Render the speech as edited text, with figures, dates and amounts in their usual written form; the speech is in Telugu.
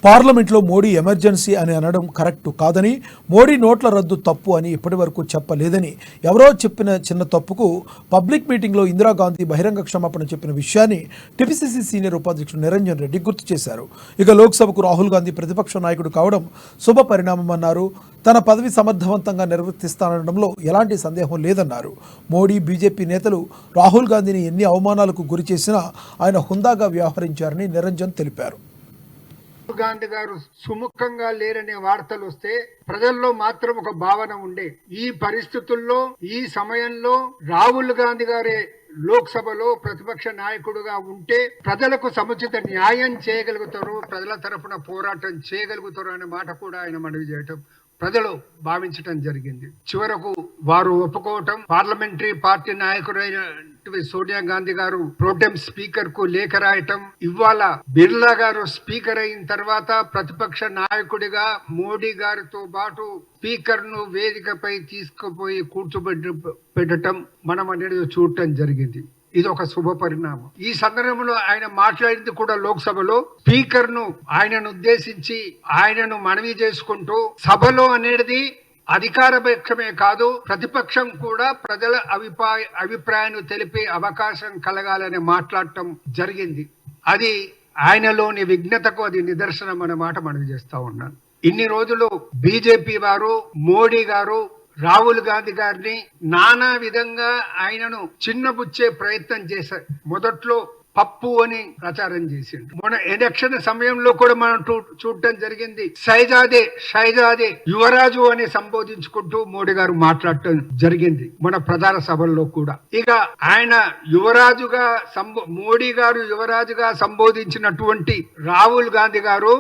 పార్లమెంట్లో మోడీ ఎమర్జెన్సీ అని అనడం కరెక్ట్ కాదని, మోడీ నోట్ల రద్దు తప్పు అని ఇప్పటివరకు చెప్పలేదని, ఎవరో చెప్పిన చిన్న తప్పుకు పబ్లిక్ మీటింగ్లో ఇందిరాగాంధీ బహిరంగ క్షమాపణ చెప్పిన విషయాన్ని టీపీసీసీ సీనియర్ ఉపాధ్యక్షుడు నిరంజన్ రెడ్డి గుర్తు చేశారు. ఇక లోక్సభకు రాహుల్ గాంధీ ప్రతిపక్ష నాయకుడు కావడం శుభ పరిణామమన్నారు. తన పదవి సమర్థవంతంగా నిర్వర్తిస్తానడంలో ఎలాంటి సందేహం లేదన్నారు. మోడీ, బీజేపీ నేతలు రాహుల్ గాంధీని ఎన్ని అవమానాలకు గురి చేసినా ఆయన హుందాగా వ్యవహరించారని నిరంజన్ తెలిపారు. గాంధీ గారు సుముఖంగా లేరనే వార్తలు వస్తే ప్రజల్లో మాత్రం ఒక భావన ఉండే. ఈ పరిస్థితుల్లో ఈ సమయంలో రాహుల్ గాంధీ గారే లోక్సభలో ప్రతిపక్ష నాయకుడుగా ఉంటే ప్రజలకు సముచిత న్యాయం చేయగలుగుతారు, ప్రజల తరఫున పోరాటం చేయగలుగుతారు అనే మాట కూడా ఆయన మనవి చేయటం ప్రజలు భావించటం జరిగింది. చివరకు వారు ఒప్పుకోవటం, పార్లమెంటరీ పార్టీ నాయకుడైన సోనియా గాంధీ గారు ప్రోటెం స్పీకర్ కు లేఖ రాయటం, ఇవాళ బిర్లా గారు స్పీకర్ అయిన తర్వాత ప్రతిపక్ష నాయకుడిగా మోడీ గారితో పాటు స్పీకర్ ను వేదికపై తీసుకుపోయి కూర్చోబెట్టడం మనం అనేది చూడటం జరిగింది. ఇది ఒక శుభ పరిణామం. ఈ సందర్భంలో ఆయన మాట్లాడింది కూడా లోక్సభలో స్పీకర్ ను ఆయనను ఉద్దేశించి ఆయనను మనవి చేసుకుంటూ, సభలో అనేది అధికార పక్షమే కాదు ప్రతిపక్షం కూడా ప్రజల అభిప్రాయాన్ని తెలిపే అవకాశం కలగాలని మాట్లాడటం జరిగింది. అది ఆయనలోని విఘ్నతకు అది నిదర్శనం అన్నమాట మనవి చేస్తా ఉన్నాను. ఇన్ని రోజులు బీజేపీ వారు, మోడీ గారు రాహుల్ గాంధీ గారిని నానా విధంగా ఆయనను చిన్నబుచ్చే ప్రయత్నం చేశారు. మొదట్లో పప్పు అని ప్రచారం చేసిండు. మన ఎలక్షన్ సమయంలో కూడా మనం చూడటం జరిగింది. షైజాదే యువరాజు అని సంబోధించుకుంటూ మోడీ గారు మాట్లాడటం జరిగింది మన ప్రధాన సభల్లో కూడా. ఇక ఆయన మోడీ గారు యువరాజుగా సంబోధించినటువంటి రాహుల్ గాంధీ గారు